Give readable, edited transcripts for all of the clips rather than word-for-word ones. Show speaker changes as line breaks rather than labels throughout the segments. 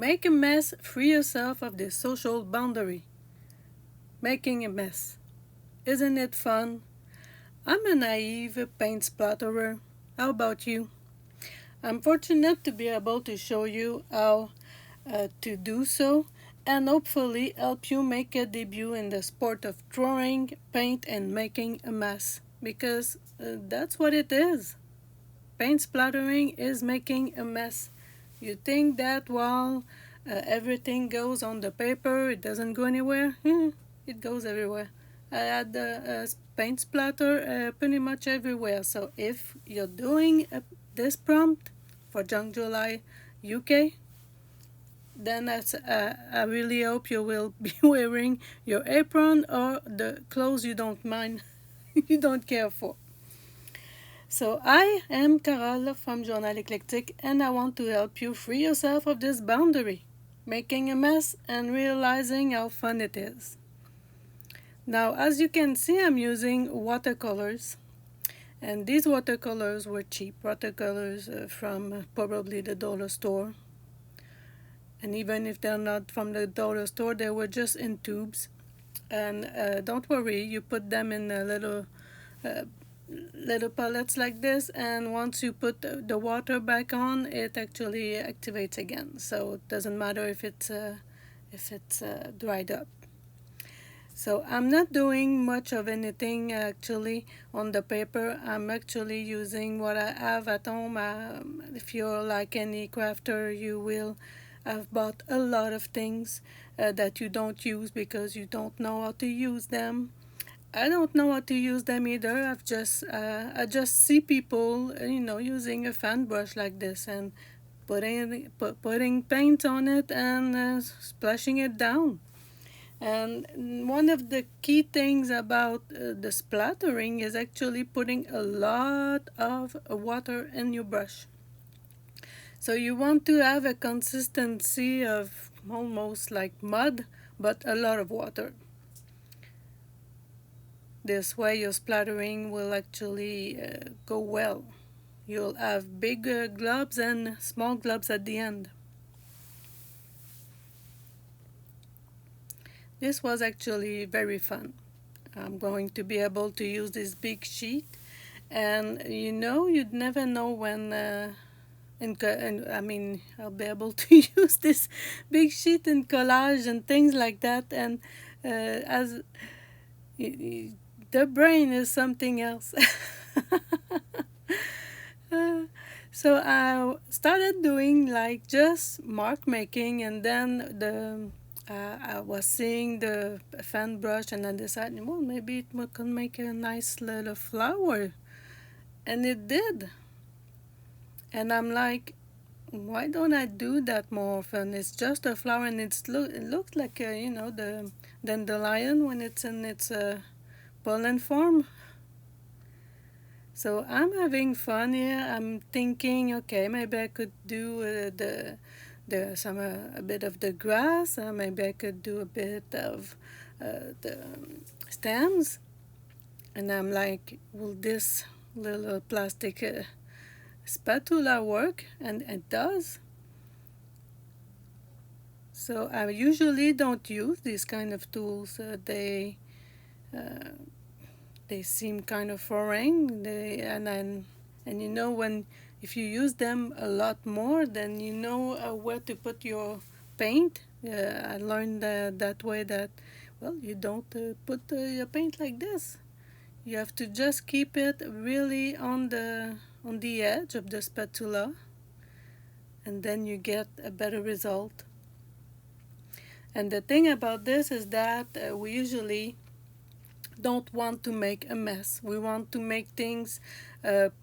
Make a mess, free yourself of the social boundary. Making a mess. Isn't it fun? I'm a naive paint splatterer. How about you? I'm fortunate to be able to show you how to do so and hopefully help you make a debut in the sport of drawing, paint, and making a mess. Because that's what it is. Paint splattering is making a mess. You think that while everything goes on the paper, it doesn't go anywhere? It goes everywhere. I had the paint splatter pretty much everywhere. So if you're doing this prompt for Junk July UK, then I really hope you will be wearing your apron or the clothes you don't mind, you don't care for. So I am Carole from Journal Eclectique, and I want to help you free yourself of this boundary, making a mess and realizing how fun it is. Now, as you can see, I'm using watercolors, and these watercolors were cheap watercolors from probably the dollar store. And even if they're not from the dollar store, they were just in tubes. And don't worry, you put them in a little pellets like this, and once you put the water back on, it actually activates again, so it doesn't matter if it's dried up. So I'm not doing much of anything actually on the paper. I'm actually using what I have at home. If you're like any crafter, you will have bought a lot of things that you don't use because you don't know how to use them. I don't know how to use them either. I just see people, using a fan brush like this and putting paint on it and splashing it down. And one of the key things about the splattering is actually putting a lot of water in your brush. So you want to have a consistency of almost like mud, but a lot of water. This way your splattering will actually go well. You'll have big globs and small globs at the end. This was actually very fun. I'm going to be able to use this big sheet, and you'd never know when I'll be able to use this big sheet in collage and things like that, and as the brain is something else. So I started doing like just mark making, and then I was seeing the fan brush, and I decided, well, maybe it could make a nice little flower, and it did. And I'm like, why don't I do that more often? It's just a flower, and it looks like the dandelion when it's in its pollen form. So I'm having fun here. I'm thinking, okay, maybe I could do a bit of the grass. Maybe I could do a bit of the stems. And I'm like, will this little plastic spatula work? And it does. So I usually don't use these kind of tools. They seem kind of foreign. When if you use them a lot more, then you know where to put your paint. I learned that way that, well, you don't put your paint like this. You have to just keep it really on the edge of the spatula, and then you get a better result. And the thing about this is that we usually don't want to make a mess. We want to make things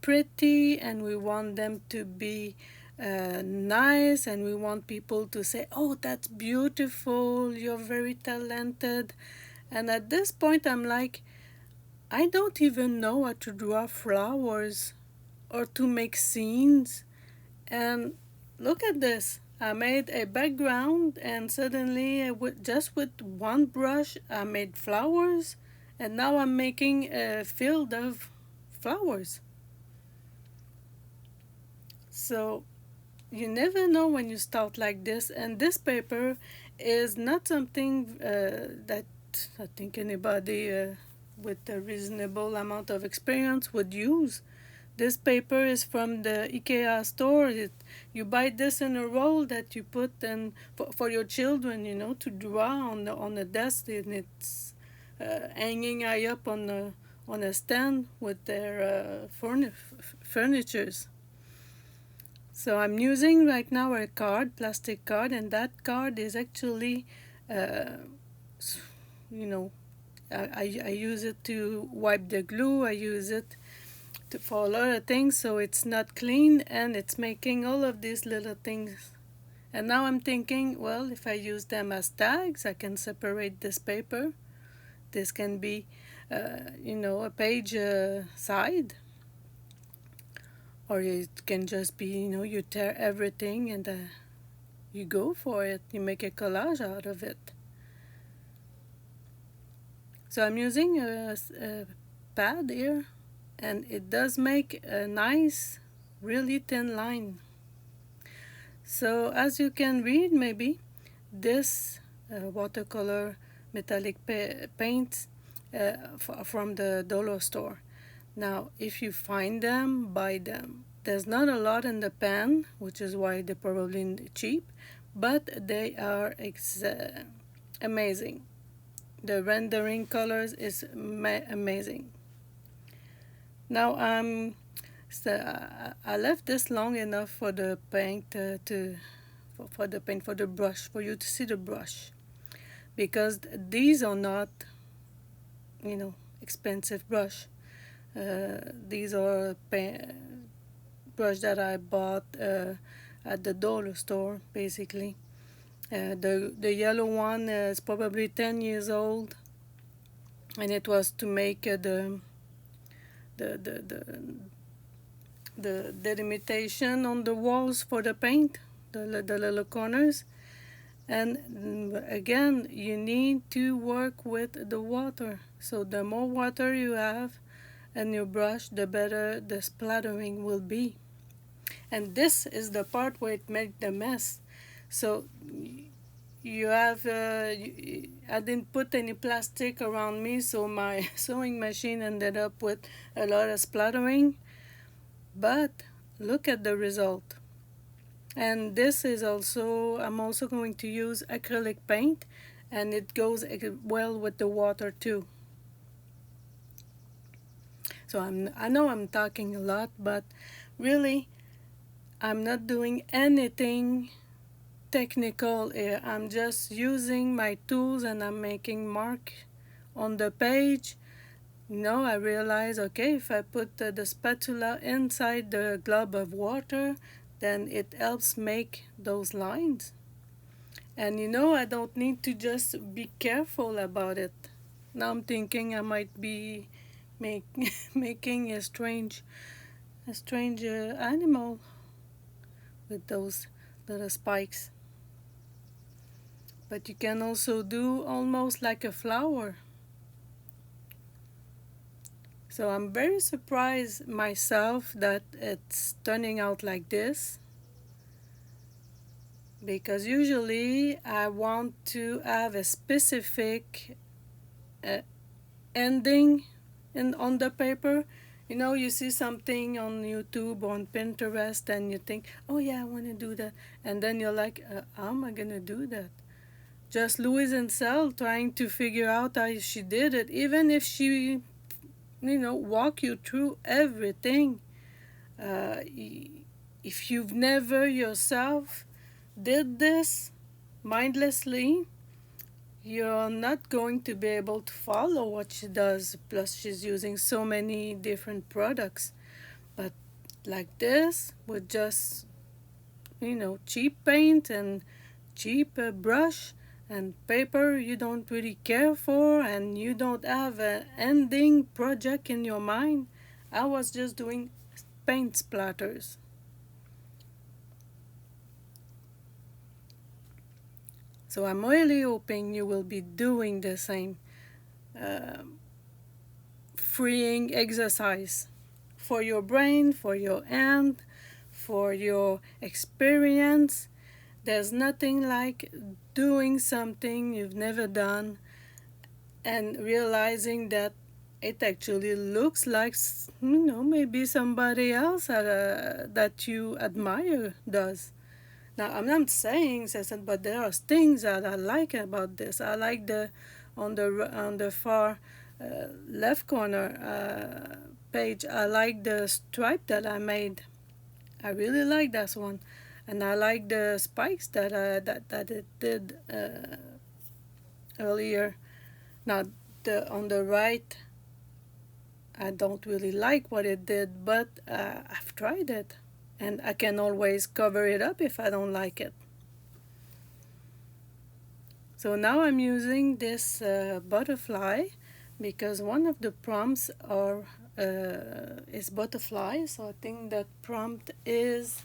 pretty, and we want them to be nice, and we want people to say, oh, that's beautiful, you're very talented. And at this point I'm like, I don't even know how to draw flowers or to make scenes. And look at this. I made a background, and suddenly just with one brush I made flowers, and now I'm making a field of flowers. So you never know when you start like this. And this paper is not something that I think anybody with a reasonable amount of experience would use. This paper is from the IKEA store. You buy this in a roll that you put in for your children, to draw on the desk, and it's hanging high up on a stand with their furnitures. So I'm using right now a plastic card, and that card is actually, I use it to wipe the glue. I use it for a lot of things, so it's not clean, and it's making all of these little things. And now I'm thinking, well, if I use them as tags, I can separate this paper. This can be, a page side, or it can just be, you tear everything and you go for it. You make a collage out of it. So I'm using a pad here, and it does make a nice, really thin line. So as you can read, maybe this watercolor metallic paints from the dollar store. Now, if you find them, buy them. There's not a lot in the pan, which is why they're probably cheap, but they are amazing. The rendering colors is amazing. Now I left this long enough for the paint for the brush, for you to see the brush, because these are not, expensive brush. These are brush that I bought at the dollar store, basically. The yellow one is probably 10 years old, and it was to make the delimitation on the walls for the paint, the little corners. And again, you need to work with the water. So the more water you have in your brush, the better the splattering will be. And this is the part where it makes the mess. So you have, I didn't put any plastic around me, so my sewing machine ended up with a lot of splattering. But look at the result. And this is also, I'm also going to use acrylic paint, and it goes well with the water too. So I know I'm talking a lot, but really, I'm not doing anything technical here. I'm just using my tools, and I'm making mark on the page. I realize, okay, if I put the spatula inside the glob of water, then it helps make those lines. And I don't need to just be careful about it. Now I'm thinking I might be making a strange animal with those little spikes. But you can also do almost like a flower. So I'm very surprised myself that it's turning out like this, because usually I want to have a specific ending on the paper. You see something on YouTube or on Pinterest, and you think, oh yeah, I want to do that, and then you're like, how am I gonna do that? Just Louise and Salla trying to figure out how she did it, even if she walk you through everything. If you've never yourself did this mindlessly, you're not going to be able to follow what she does. Plus, she's using so many different products. But like this, with just, cheap paint and cheap brush and paper you don't really care for, and you don't have an ending project in your mind, I was just doing paint splatters. So I'm really hoping you will be doing the same freeing exercise for your brain, for your hand, for your experience. There's nothing like doing something you've never done and realizing that it actually looks like, maybe somebody else that you admire does. Now, I'm not saying, but there are things that I like about this. I like the on the far left corner page. I like the stripe that I made. I really like that one, and I like the spikes that it did earlier. Now, on the right, I don't really like what it did, but I've tried it, and I can always cover it up if I don't like it. So now I'm using this butterfly because one of the prompts is butterfly. So I think that prompt is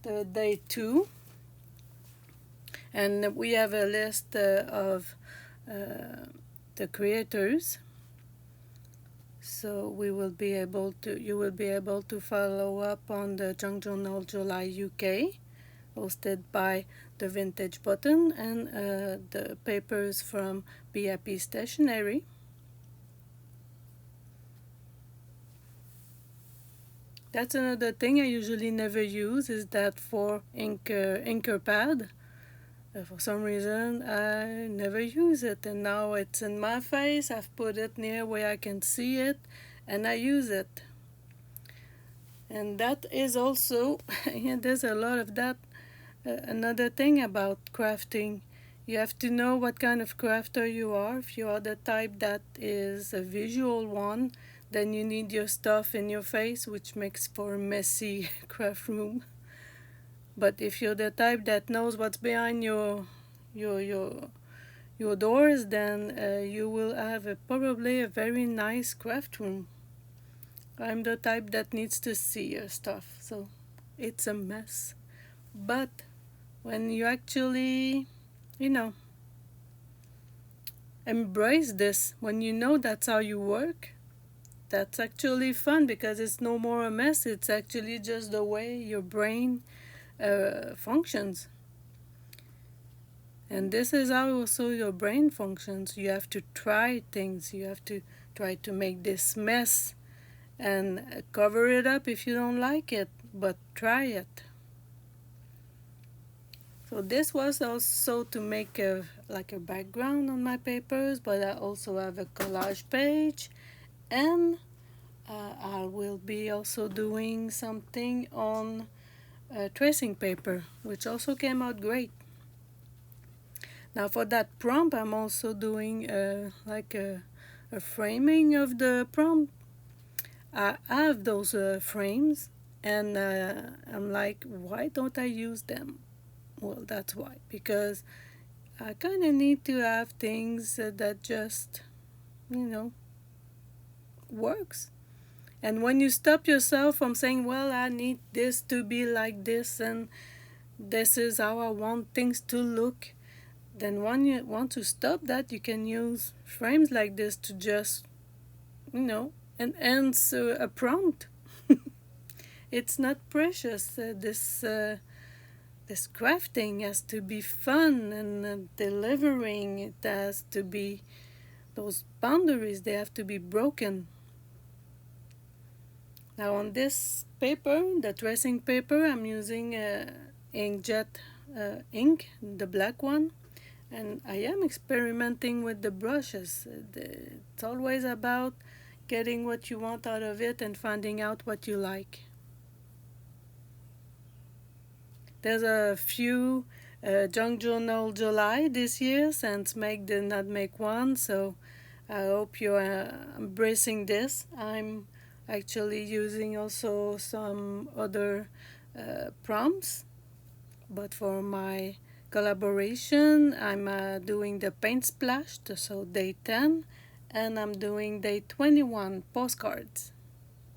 the day 2, and we have a list of the creators. So you will be able to follow up on the Junk Journal July UK, hosted by the Vintage Button and the papers from Be Happy Stationery. That's another thing I usually never use, is that for inker pad. For some reason I never use it, and now it's in my face. I've put it near where I can see it, and I use it. And that is also there's a lot of that. Another thing about crafting, you have to know what kind of crafter you are. If you are the type that is a visual one, then you need your stuff in your face, which makes for a messy craft room. But if you're the type that knows what's behind your doors, then you will have probably a very nice craft room. I'm the type that needs to see your stuff, so it's a mess. But when you actually, embrace this, when you know that's how you work, that's actually fun, because it's no more a mess. It's actually just the way your brain functions. And this is how also your brain functions. You have to try things. You have to try to make this mess and cover it up if you don't like it, but try it. So this was also to make a background on my papers, but I also have a collage page, and I will be also doing something on tracing paper, which also came out great. Now for that prompt, I'm also doing a framing of the prompt. I have those frames, and I'm like, why don't I use them? Well, that's why, because I kind of need to have things that just, works. And when you stop yourself from saying, well, I need this to be like this, and this is how I want things to look, then when you want to stop that, you can use frames like this to just, enhance a prompt. It's not precious. This crafting has to be fun, and delivering, it has to be, those boundaries, they have to be broken. Now on this paper, the tracing paper, I'm using inkjet ink, the black one, and I am experimenting with the brushes. It's always about getting what you want out of it and finding out what you like. There's a few Junk Journal July this year, since Meg did not make one, so I hope you're embracing this. I'm actually using also some other prompts, but for my collaboration, I'm doing the paint splash, so day 10, and I'm doing day 21 postcards,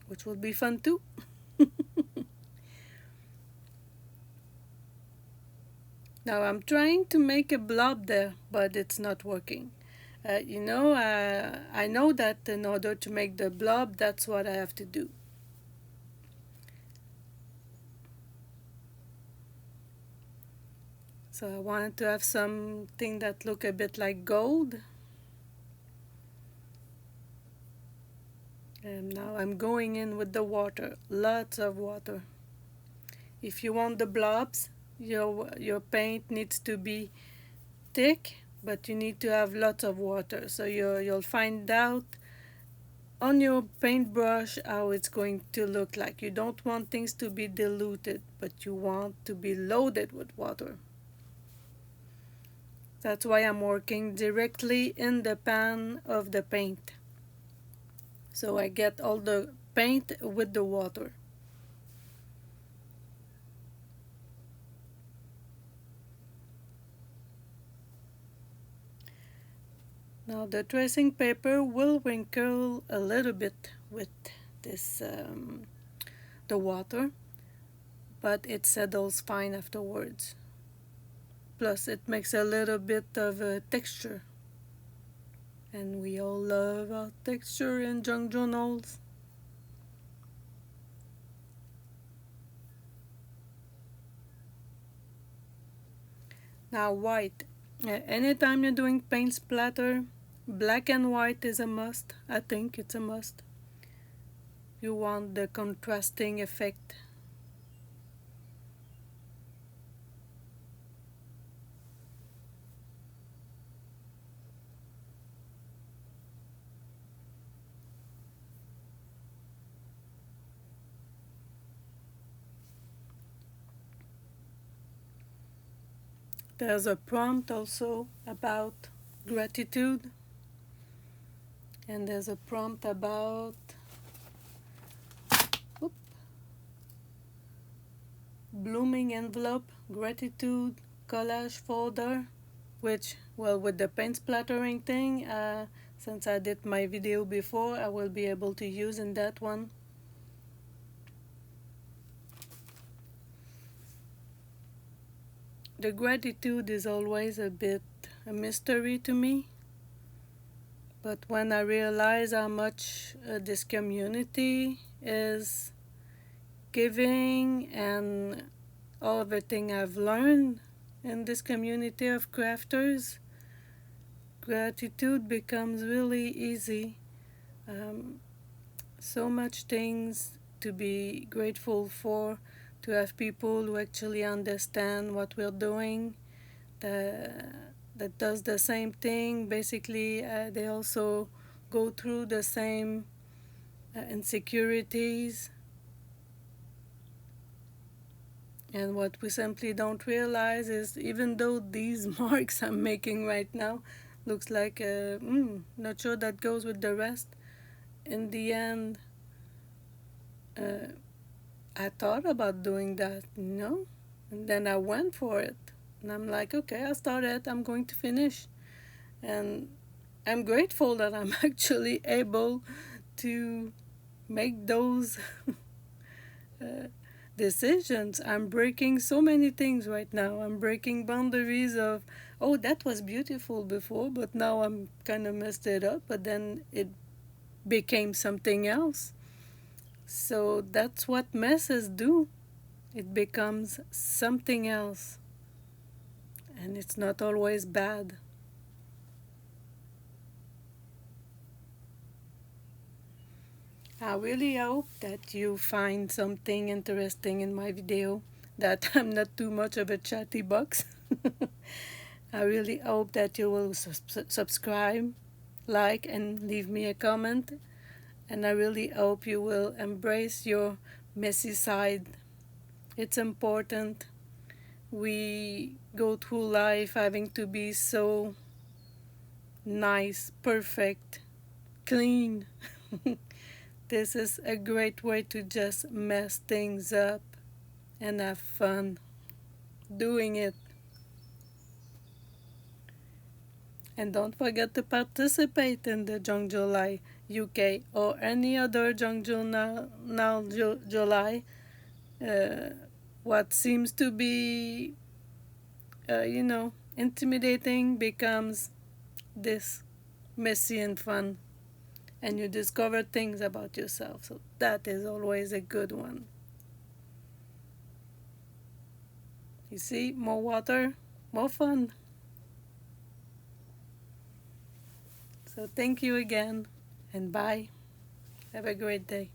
which will be fun too. Now I'm trying to make a blob there, but it's not working. I know that in order to make the blob, that's what I have to do. So I wanted to have something that look a bit like gold. And now I'm going in with the water, lots of water. If you want the blobs, your paint needs to be thick, but you need to have lots of water. So you'll find out on your paintbrush how it's going to look like. You don't want things to be diluted, but you want to be loaded with water. That's why I'm working directly in the pan of the paint. So I get all the paint with the water. Now the tracing paper will wrinkle a little bit with this the water, but it settles fine afterwards. Plus it makes a little bit of a texture. And we all love our texture in junk journals. Now white. Anytime you're doing paint splatter, black and white is a must. I think it's a must. You want the contrasting effect. There's a prompt also about gratitude, and there's a prompt about blooming envelope, gratitude, collage folder, which, well, with the paint splattering thing, since I did my video before, I will be able to use in that one. The gratitude is always a bit a mystery to me, but when I realize how much this community is giving and all everything I've learned in this community of crafters, gratitude becomes really easy. So much things to be grateful for, to have people who actually understand what we're doing, that does the same thing. Basically, they also go through the same insecurities. And what we simply don't realize is, even though these marks I'm making right now looks like, not sure that goes with the rest, in the end, I thought about doing that, and then I went for it. And I'm like, okay, I started, I'm going to finish. And I'm grateful that I'm actually able to make those decisions. I'm breaking so many things right now. I'm breaking boundaries of, oh, that was beautiful before, but now I'm kind of messed it up, but then it became something else. So that's what messes do. It becomes something else. And it's not always bad. I really hope that you find something interesting in my video, that I'm not too much of a chatty box. I really hope that you will subscribe, like, and leave me a comment. And I really hope you will embrace your messy side. It's important. We go through life having to be so nice, perfect, clean. This is a great way to just mess things up and have fun doing it. And don't forget to participate in the Junk July UK or any other Junk July. What seems to be, intimidating becomes this messy and fun. And you discover things about yourself. So that is always a good one. You see, more water, more fun. So thank you again, and bye. Have a great day.